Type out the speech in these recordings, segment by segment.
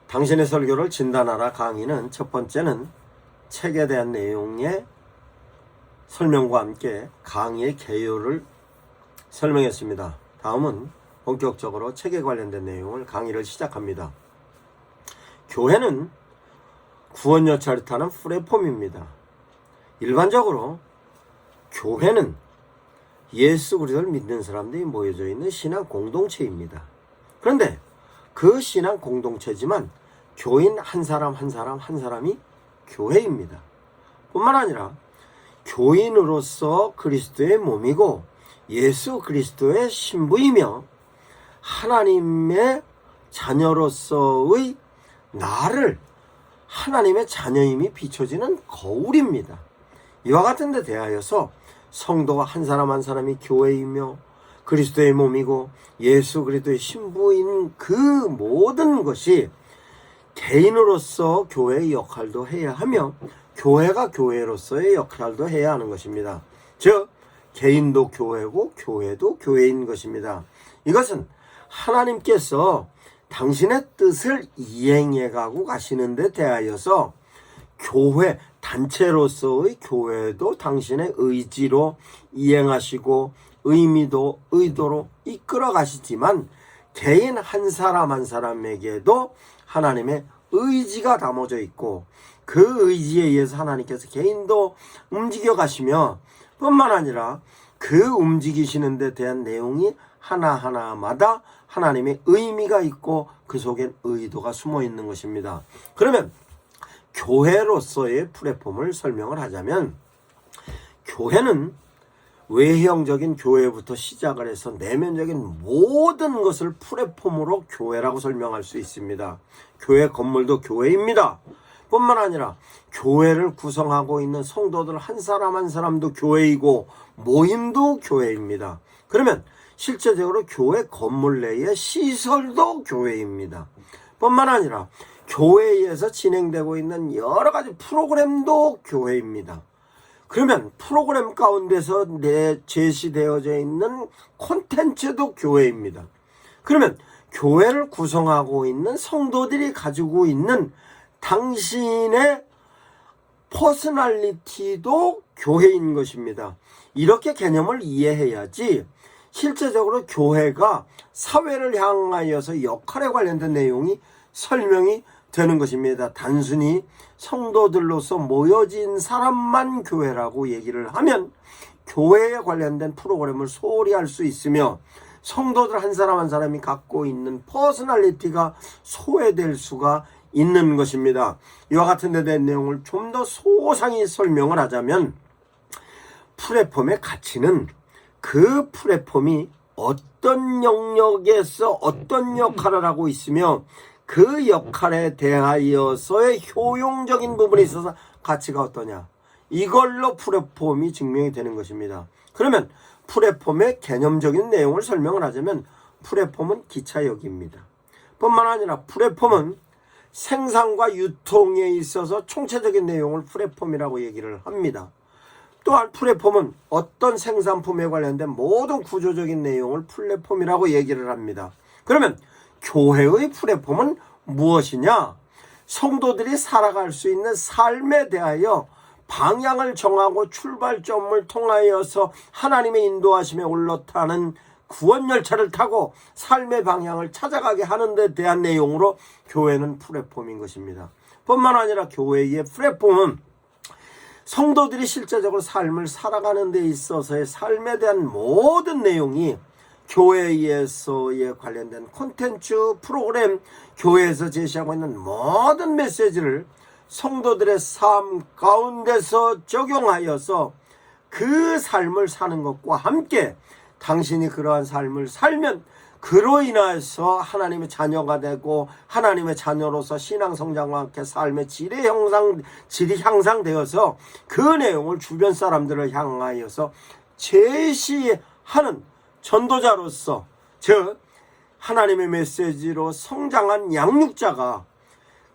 당신의 설교를 진단하라 강의는 첫 번째는 책에 대한 내용의 설명과 함께 강의의 개요를 설명했습니다. 다음은 본격적으로 책에 관련된 내용을 강의를 시작합니다. 교회는 구원 열차를 타는 플랫폼입니다. 일반적으로 교회는 예수 그리스도를 믿는 사람들이 모여져 있는 신앙 공동체입니다. 그런데 그 신앙 공동체지만 교인 한 사람 한 사람이 교회입니다. 뿐만 아니라 교인으로서 그리스도의 몸이고 예수 그리스도의 신부이며 하나님의 자녀로서의 나를 하나님의 자녀임이 비춰지는 거울입니다. 이와 같은 데 대하여서 성도가 한 사람 한 사람이 교회이며 그리스도의 몸이고 예수 그리스도의 신부인 그 모든 것이 개인으로서 교회의 역할도 해야 하며 교회가 교회로서의 역할도 해야 하는 것입니다. 즉 개인도 교회고 교회도 교회인 것입니다. 이것은 하나님께서 당신의 뜻을 이행해 가고 가시는 데 대하여서 교회 단체로서의 교회도 당신의 의지로 이행하시고 의도로 이끌어 가시지만 개인 한 사람 한 사람에게도 하나님의 의지가 담아져 있고 그 의지에 의해서 하나님께서 개인도 움직여 가시며 뿐만 아니라 그 움직이시는 데 대한 내용이 하나하나마다 하나님의 의미가 있고 그 속엔 의도가 숨어 있는 것입니다. 그러면 교회로서의 플랫폼을 설명을 하자면 교회는 외형적인 교회부터 시작을 해서 내면적인 모든 것을 플랫폼으로 교회라고 설명할 수 있습니다. 교회 건물도 교회입니다. 뿐만 아니라 교회를 구성하고 있는 성도들 한 사람 한 사람도 교회이고 모임도 교회입니다. 그러면 실제적으로 교회 건물 내의 시설도 교회입니다. 뿐만 아니라 교회에서 진행되고 있는 여러 가지 프로그램도 교회입니다. 그러면 프로그램 가운데서 제시되어져 있는 콘텐츠도 교회입니다. 그러면 교회를 구성하고 있는 성도들이 가지고 있는 당신의 퍼스널리티도 교회인 것입니다. 이렇게 개념을 이해해야지 실제적으로 교회가 사회를 향하여서 역할에 관련된 내용이 설명이 되는 것입니다. 단순히 성도들로서 모여진 사람만 교회라고 얘기를 하면 교회에 관련된 프로그램을 소홀히 할 수 있으며 성도들 한 사람 한 사람이 갖고 있는 퍼스널리티가 소외될 수가 있는 것입니다. 이와 같은 데 대한 내용을 좀 더 소상히 설명을 하자면 플랫폼의 가치는 그 플랫폼이 어떤 영역에서 어떤 역할을 하고 있으며 그 역할에 대하여서의 효용적인 부분에 있어서 가치가 어떠냐, 이걸로 플랫폼이 증명이 되는 것입니다. 그러면 플랫폼의 개념적인 내용을 설명을 하자면 플랫폼은 기차역입니다. 뿐만 아니라 플랫폼은 생산과 유통에 있어서 총체적인 내용을 플랫폼이라고 얘기를 합니다. 또한 플랫폼은 어떤 생산품에 관련된 모든 구조적인 내용을 플랫폼이라고 얘기를 합니다. 그러면 교회의 플랫폼은 무엇이냐? 성도들이 살아갈 수 있는 삶에 대하여 방향을 정하고 출발점을 통하여서 하나님의 인도하심에 올라타는 구원 열차를 타고 삶의 방향을 찾아가게 하는 데 대한 내용으로 교회는 플랫폼인 것입니다. 뿐만 아니라 교회의 플랫폼은 성도들이 실제적으로 삶을 살아가는 데 있어서의 삶에 대한 모든 내용이 교회에서의 관련된 콘텐츠, 프로그램, 교회에서 제시하고 있는 모든 메시지를 성도들의 삶 가운데서 적용하여서 그 삶을 사는 것과 함께 당신이 그러한 삶을 살면 그로 인해서 하나님의 자녀가 되고 하나님의 자녀로서 신앙 성장과 함께 삶의 질이 향상되어서 그 내용을 주변 사람들을 향하여서 제시하는 전도자로서, 즉 하나님의 메시지로 성장한 양육자가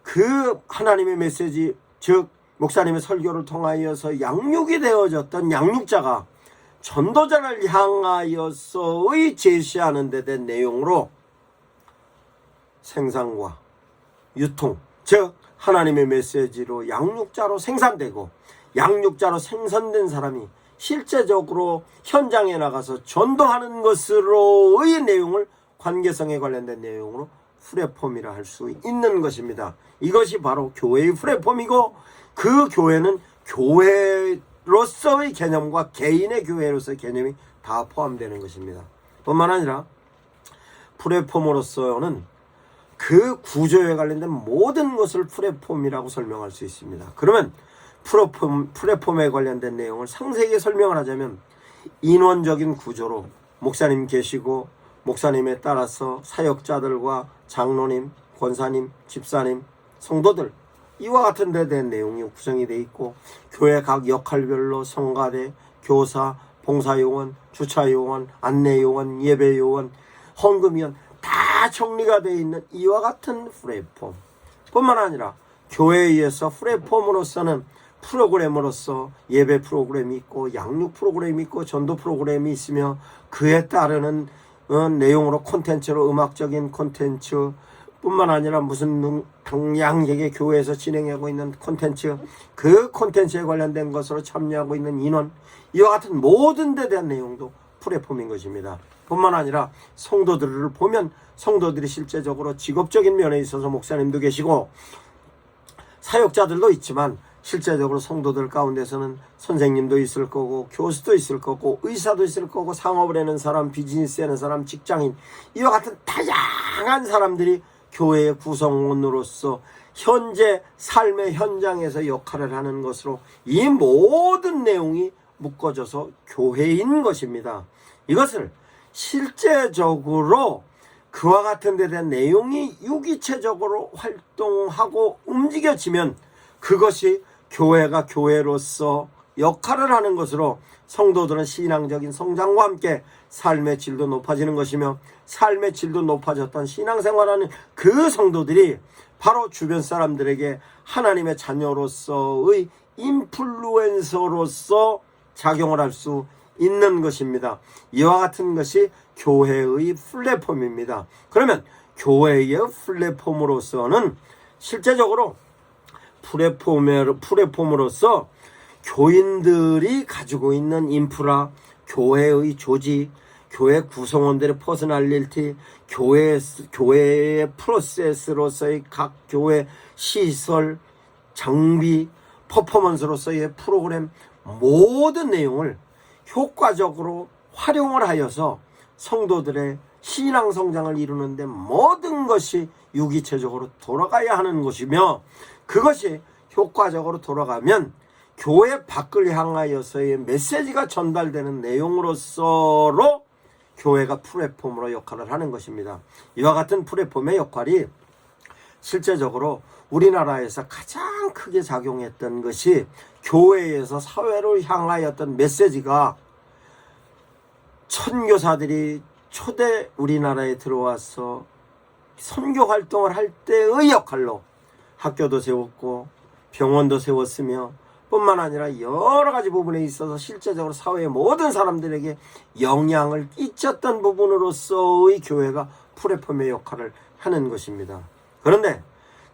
그 하나님의 메시지, 즉 목사님의 설교를 통하여서 양육이 되어졌던 양육자가 전도자를 향하여서의 제시하는 데 된 내용으로 생산과 유통, 즉 하나님의 메시지로 양육자로 생산되고 양육자로 생산된 사람이 실제적으로 현장에 나가서 전도하는 것으로의 내용을 관계성에 관련된 내용으로 플랫폼이라 할 수 있는 것입니다. 이것이 바로 교회의 플랫폼이고 그 교회는 교회로서의 개념과 개인의 교회로서의 개념이 다 포함되는 것입니다. 뿐만 아니라 플랫폼으로서는 그 구조에 관련된 모든 것을 플랫폼이라고 설명할 수 있습니다. 그러면 플랫폼에 관련된 내용을 상세하게 설명을 하자면 인원적인 구조로 목사님 계시고 목사님에 따라서 사역자들과 장로님, 권사님, 집사님, 성도들 이와 같은 데 대한 내용이 구성이 되어 있고 교회 각 역할별로 성가대, 교사, 봉사요원, 주차요원, 안내요원, 예배요원, 헌금위원 다 정리가 되어 있는 이와 같은 플랫폼 뿐만 아니라 교회에 의해서 플랫폼으로서는 프로그램으로서 예배 프로그램이 있고 양육 프로그램이 있고 전도 프로그램이 있으며 그에 따르는 내용으로 콘텐츠로 음악적인 콘텐츠 뿐만 아니라 무슨 당양에게 교회에서 진행하고 있는 콘텐츠 그 콘텐츠에 관련된 것으로 참여하고 있는 인원 이와 같은 모든 데 대한 내용도 플랫폼인 것입니다. 뿐만 아니라 성도들을 보면 성도들이 실제적으로 직업적인 면에 있어서 목사님도 계시고 사역자들도 있지만 실제적으로 성도들 가운데서는 선생님도 있을 거고 교수도 있을 거고 의사도 있을 거고 상업을 하는 사람, 비즈니스 하는 사람, 직장인 이와 같은 다양한 사람들이 교회의 구성원으로서 현재 삶의 현장에서 역할을 하는 것으로 이 모든 내용이 묶어져서 교회인 것입니다. 이것을 실제적으로 그와 같은 데 대한 내용이 유기체적으로 활동하고 움직여지면 그것이 교회가 교회로서 역할을 하는 것으로 성도들은 신앙적인 성장과 함께 삶의 질도 높아지는 것이며 삶의 질도 높아졌던 신앙생활하는 그 성도들이 바로 주변 사람들에게 하나님의 자녀로서의 인플루엔서로서 작용을 할 수 있는 것입니다. 이와 같은 것이 교회의 플랫폼입니다. 그러면 교회의 플랫폼으로서는 실제적으로 플랫폼으로서 교인들이 가지고 있는 인프라, 교회의 조직, 교회 구성원들의 퍼스널리티, 교회의 프로세스로서의 각 교회 시설, 장비, 퍼포먼스로서의 프로그램 모든 내용을 효과적으로 활용을 하여서 성도들의 신앙 성장을 이루는데 모든 것이 유기체적으로 돌아가야 하는 것이며 그것이 효과적으로 돌아가면 교회 밖을 향하여서의 메시지가 전달되는 내용으로서로 교회가 플랫폼으로 역할을 하는 것입니다. 이와 같은 플랫폼의 역할이 실제적으로 우리나라에서 가장 크게 작용했던 것이 교회에서 사회를 향하였던 메시지가 선교사들이 초대 우리나라에 들어와서 선교 활동을 할 때의 역할로 학교도 세웠고 병원도 세웠으며 뿐만 아니라 여러 가지 부분에 있어서 실제적으로 사회의 모든 사람들에게 영향을 끼쳤던 부분으로서의 교회가 플랫폼의 역할을 하는 것입니다. 그런데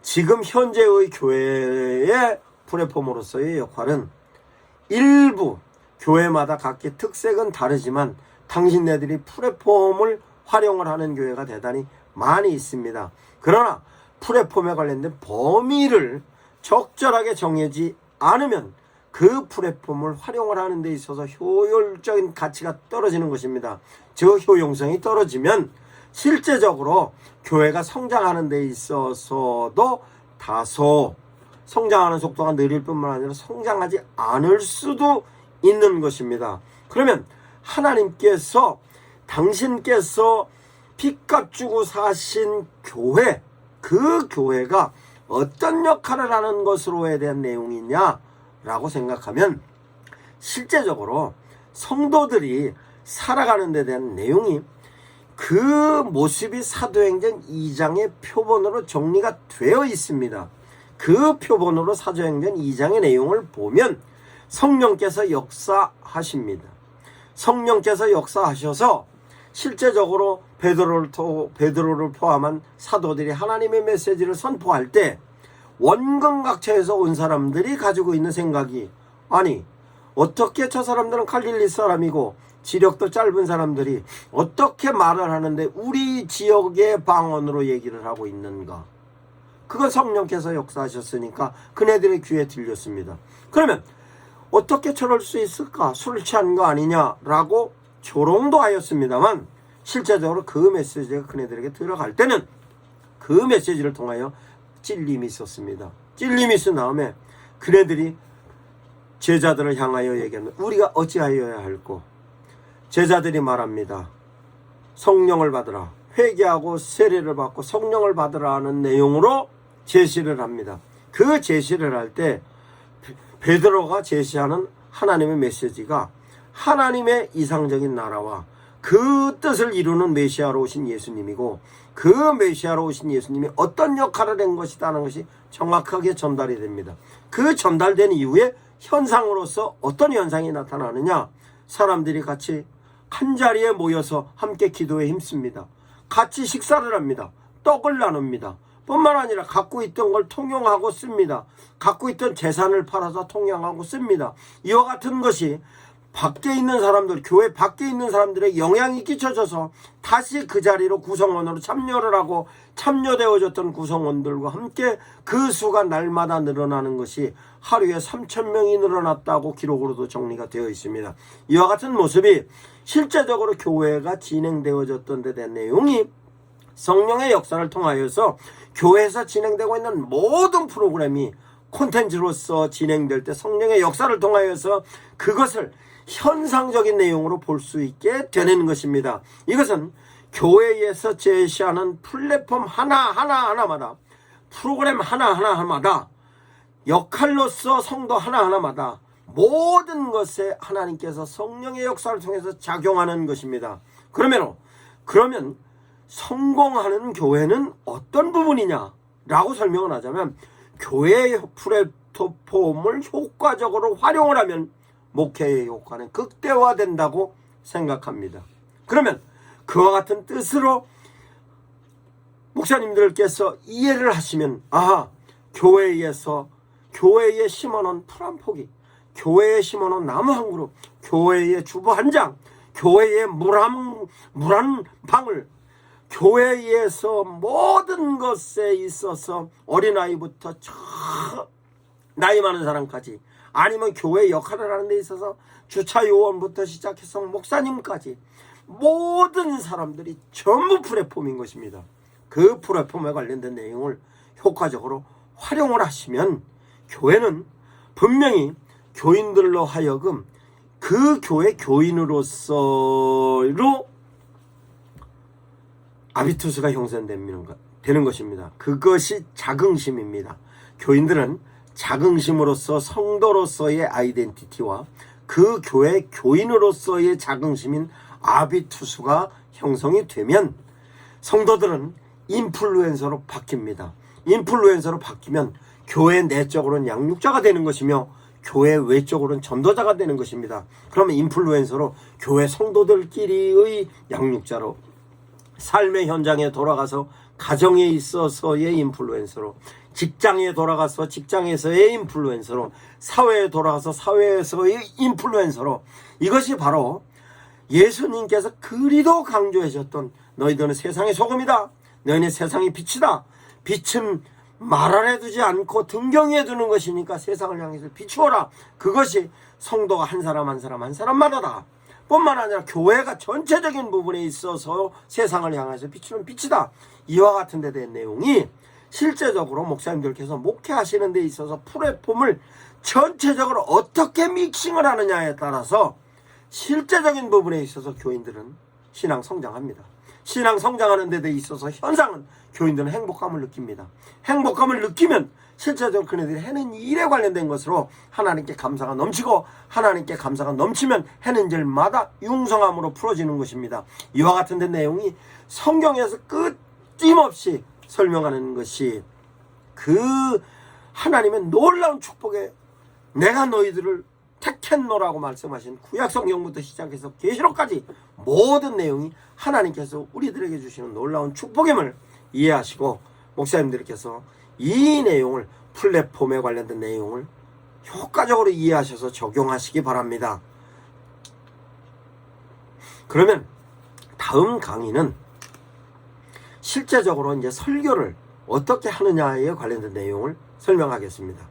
지금 현재의 교회의 플랫폼으로서의 역할은 일부 교회마다 각기 특색은 다르지만 당신네들이 플랫폼을 활용을 하는 교회가 대단히 많이 있습니다. 그러나 플랫폼에 관련된 범위를 적절하게 정해지 않으면 그 플랫폼을 활용을 하는 데 있어서 효율적인 가치가 떨어지는 것입니다. 즉 효용성이 떨어지면 실제적으로 교회가 성장하는 데 있어서도 다소 성장하는 속도가 느릴 뿐만 아니라 성장하지 않을 수도 있는 것입니다. 그러면 하나님께서 당신께서 핏값 주고 사신 교회, 그 교회가 어떤 역할을 하는 것으로에 대한 내용이냐라고 생각하면 실제적으로 성도들이 살아가는 데 대한 내용이 그 모습이 사도행전 2장의 표본으로 정리가 되어 있습니다. 그 표본으로 사도행전 2장의 내용을 보면 성령께서 역사하십니다. 성령께서 역사하셔서 실제적으로 베드로를 포함한 사도들이 하나님의 메시지를 선포할 때 원근각처에서 온 사람들이 가지고 있는 생각이, 아니 어떻게 저 사람들은 갈릴리 사람이고 지력도 짧은 사람들이 어떻게 말을 하는데 우리 지역의 방언으로 얘기를 하고 있는가? 그건 성령께서 역사하셨으니까 그네들의 귀에 들렸습니다. 그러면 어떻게 저럴 수 있을까? 술 취한 거 아니냐라고 조롱도 하였습니다만, 실제적으로 그 메시지가 그네들에게 들어갈 때는 그 메시지를 통하여 찔림이 있었습니다. 찔림이 있은 다음에 그네들이 제자들을 향하여 얘기합니다. 우리가 어찌하여야 할꼬? 제자들이 말합니다. 성령을 받으라. 회개하고 세례를 받고 성령을 받으라는 내용으로 제시를 합니다. 그 제시를 할 때 베드로가 제시하는 하나님의 메시지가 하나님의 이상적인 나라와 그 뜻을 이루는 메시아로 오신 예수님이고, 그 메시아로 오신 예수님이 어떤 역할을 한 것이다는 것이 정확하게 전달이 됩니다. 그 전달된 이후에 현상으로서 어떤 현상이 나타나느냐? 사람들이 같이 한자리에 모여서 함께 기도에 힘씁니다. 같이 식사를 합니다. 떡을 나눕니다. 뿐만 아니라 갖고 있던 걸 통용하고 씁니다. 갖고 있던 재산을 팔아서 통용하고 씁니다. 이와 같은 것이 밖에 있는 사람들, 교회 밖에 있는 사람들의 영향이 끼쳐져서 다시 그 자리로 구성원으로 참여를 하고 참여되어졌던 구성원들과 함께 그 수가 날마다 늘어나는 것이 하루에 3,000명이 늘어났다고 기록으로도 정리가 되어 있습니다. 이와 같은 모습이 실제적으로 교회가 진행되어졌던 데 대한 내용이 성령의 역사를 통하여서 교회에서 진행되고 있는 모든 프로그램이 콘텐츠로서 진행될 때 성령의 역사를 통하여서 그것을 현상적인 내용으로 볼 수 있게 되는 것입니다. 이것은 교회에서 제시하는 플랫폼 하나하나마다, 프로그램 하나하나마다, 역할로서 성도 하나하나마다 모든 것에 하나님께서 성령의 역사를 통해서 작용하는 것입니다. 그러면 성공하는 교회는 어떤 부분이냐 라고 설명을 하자면, 교회의 플랫폼을 효과적으로 활용을 하면 목회의 효과는 극대화된다고 생각합니다. 그러면 그와 같은 뜻으로 목사님들께서 이해를 하시면, 교회에 심어놓은 풀 한 포기, 교회에 심어놓은 나무 한 그루, 교회에 주보 한 장, 교회에 물 한 방울, 교회에서 모든 것에 있어서 어린아이부터 나이 많은 사람까지, 아니면 교회 역할을 하는 데 있어서 주차 요원부터 시작해서 목사님까지 모든 사람들이 전부 플랫폼인 것입니다. 그 플랫폼에 관련된 내용을 효과적으로 활용을 하시면 교회는 분명히 교인들로 하여금 그 교회 교인으로서로 아비투스가 형성되는 것입니다. 그것이 자긍심입니다. 교인들은 자긍심으로서 성도로서의 아이덴티티와 그 교회 교인으로서의 자긍심인 아비투스가 형성이 되면 성도들은 인플루엔서로 바뀝니다. 인플루엔서로 바뀌면 교회 내적으로는 양육자가 되는 것이며 교회 외적으로는 전도자가 되는 것입니다. 그러면 인플루엔서로 교회 성도들끼리의 양육자로, 삶의 현장에 돌아가서 가정에 있어서의 인플루엔서로, 직장에 돌아가서 직장에서의 인플루엔서로, 사회에 돌아가서 사회에서의 인플루엔서로, 이것이 바로 예수님께서 그리도 강조하셨던 너희들은 세상의 소금이다, 너희는 세상의 빛이다. 빛은 말 안에 두지 않고 등경에 두는 것이니까 세상을 향해서 비추어라. 그것이 성도가 한 사람 한 사람마다다. 뿐만 아니라 교회가 전체적인 부분에 있어서 세상을 향해서 비추는 빛이다. 이와 같은 데 대한 내용이 실제적으로 목사님들께서 목회하시는 데 있어서 플랫폼을 전체적으로 어떻게 믹싱을 하느냐에 따라서 실제적인 부분에 있어서 교인들은 신앙 성장합니다. 신앙 성장하는 데 있어서 현상은 교인들은 행복감을 느낍니다. 행복감을 느끼면 실제적으로 그네들이 해는 일에 관련된 것으로 하나님께 감사가 넘치고, 하나님께 감사가 넘치면 해는 일마다 융성함으로 풀어지는 것입니다. 이와 같은 데 내용이 성경에서 끊임없이 설명하는 것이 그 하나님의 놀라운 축복에 내가 너희들을 테켄노라고 말씀하신 구약성경부터 시작해서 계시록까지 모든 내용이 하나님께서 우리들에게 주시는 놀라운 축복임을 이해하시고, 목사님들께서 이 내용을, 플랫폼에 관련된 내용을 효과적으로 이해하셔서 적용하시기 바랍니다. 그러면 다음 강의는 실제적으로 이제 설교를 어떻게 하느냐에 관련된 내용을 설명하겠습니다.